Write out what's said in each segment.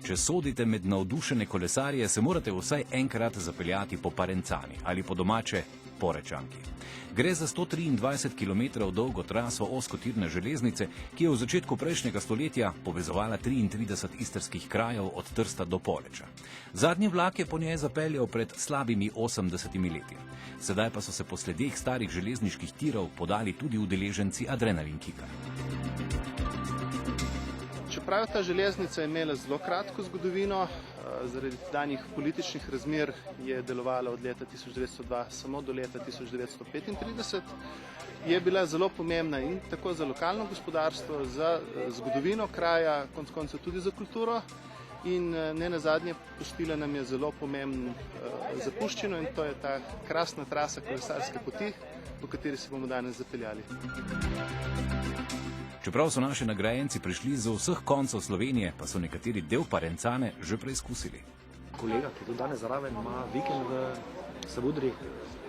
Če sodite med navdušene kolesarje, se morate vsaj enkrat zapeljati po Parencani ali po domače Porečanki. Gre za 123 km dolgo traso ozkotirne železnice, ki je v začetku prejšnjega stoletja povezovala 33 istrskih krajev od Trsta do Poreča. Zadnji vlak je po njej zapeljal pred slabimi 80 leti. Sedaj pa so se po sledeh starih železniških tirov podali tudi udeleženci Adrenalin Kika. Čeprav ta železnica je imela zelo kratko zgodovino, zaradi danih političnih razmer je delovala od leta 1902 samo do leta 1935, je bila zelo pomembna in tako za lokalno gospodarstvo, za zgodovino kraja, konec koncev tudi za kulturo in ne nazadnje pustila nam je zelo pomembno zapuščino in to je ta krasna trasa kolesarske poti, po kateri se bomo danes zapeljali. Čeprav so naši nagrajenci prišli z vseh koncev Slovenije, pa so nekateri del Parencane že preizkusili. Kolega, ki je tudi danes zraven, ima vikend v Savudriji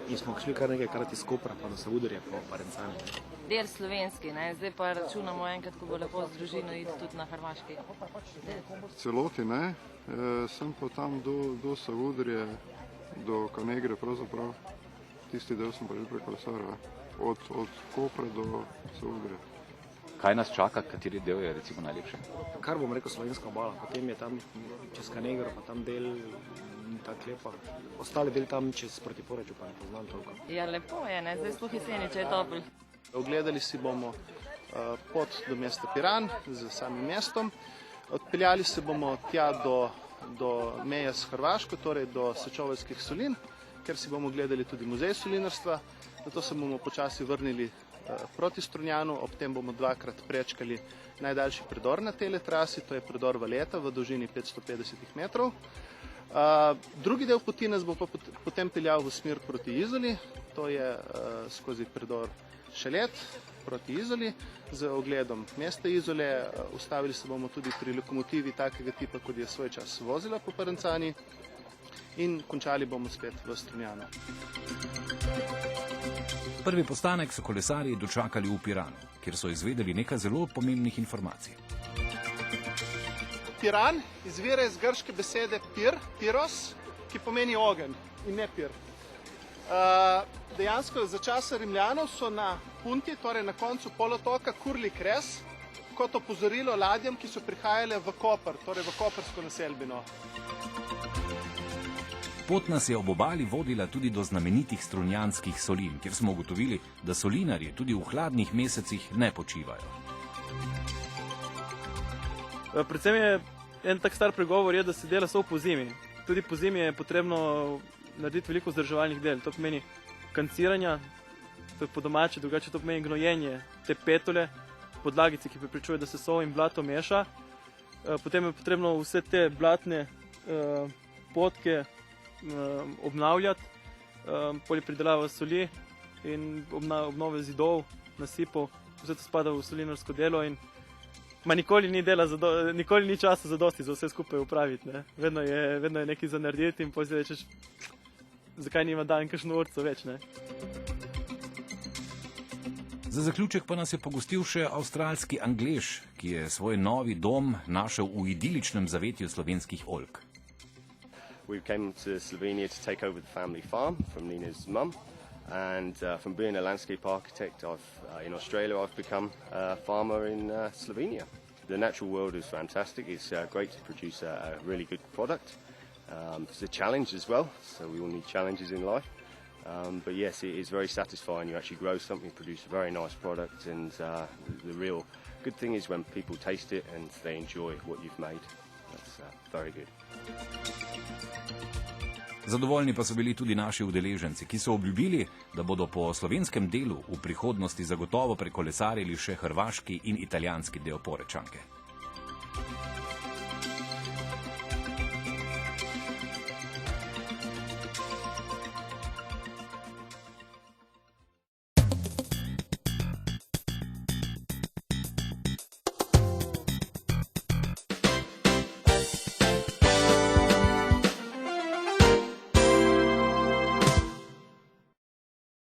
in smo šli kar nekajkrat iz Kopra pa do Savudrije po Parencani. Del slovenski, zdaj pa računamo enkrat, ko bo lepo z družino iti tudi na Hrvaški. Celoti ne, sem pa tam do Savudrije, do Kanegre pravzaprav, tisti del sem pa že prekolesaril, od Kopra do Savudrije. Kaj nas čaka, kateri del je recimo najlepši? Kar bom rekel slovenska obala, potem je tam čez Kanegro, pa tam del tako lepa. Ostali del tam čez proti Poreču, pa ne poznam toliko. Ja, lepo je, zdaj sploh jeseni, če je topel. Ogledali si bomo pot do mesta Piran z samim mestom. Odpeljali se bomo tja do meje s Hrvaško, torej do Sečoveljskih solin, ker si bomo gledali tudi muzej solinarstva. Nato se bomo počasi vrnili proti Strunjanu, ob tem bomo dvakrat prečkali najdaljši predor na tej trasi, to je predor Valeta v dolžini 550 metrov. Drugi del poti nas bo pa potem peljal v smer proti Izoli, to je skozi predor Šelet proti Izoli z ogledom mesta Izole. Ustavili se bomo tudi pri lokomotivi takega tipa, kot je svoj čas vozila po Parencani in končali bomo spet v Strunjanu. Prvi postanek so kolesarji dočakali v Piranu, kjer so izvedeli nekaj zelo pomembnih informacij. Piran izvira iz grške besede pir, piros, ki pomeni ogenj in ne pir. Dejansko za časa Rimljanov so na punti, torej na koncu polotoka, kurili kres kot opozorilo ladjam, ki so prihajale v Koper, torej v koprsko naselbino. Pot nas je ob obali vodila tudi do znamenitih strunjanskih solin, kjer smo ugotovili, da solinarji tudi v hladnih mesecih ne počivajo. Predvsem je en tak star pregovor, da se dela samo po zimi. Tudi po zimi je potrebno narediti veliko vzdrževalnih del. To pomeni kanciranja, to je po domače, drugače to pomeni gnojenje te petole, podlagice, ki preprečuje, da se sol in blato meša. Potem je potrebno vse te blatne potke obnavljati, polje pridelava soli in obnove zidov, nasipov, vse to spada v solinarsko delo in nikoli ni časa zadosti za vse skupaj upraviti. Vedno je nekaj za narediti in potem si rečeš, zakaj nima dan kakšno urco več. Za zaključek pa nas je pogostil še avstralski Anglež, ki je svoj novi dom našel v idiličnem zavetju slovenskih oljk. We came to Slovenia to take over the family farm from Nina's mum, and from being a landscape architect in Australia, I've become a farmer in Slovenia. The natural world is fantastic. It's great to produce a really good product. It's a challenge as well, so we all need challenges in life. But yes, it is very satisfying. You actually grow something, produce a very nice product, and the real good thing is when people taste it and they enjoy what you've made. That's very good. Zadovoljni pa so bili tudi naši udeleženci, ki so obljubili, da bodo po slovenskem delu v prihodnosti zagotovo prekolesarili še hrvaški in italijanski del Porečanke.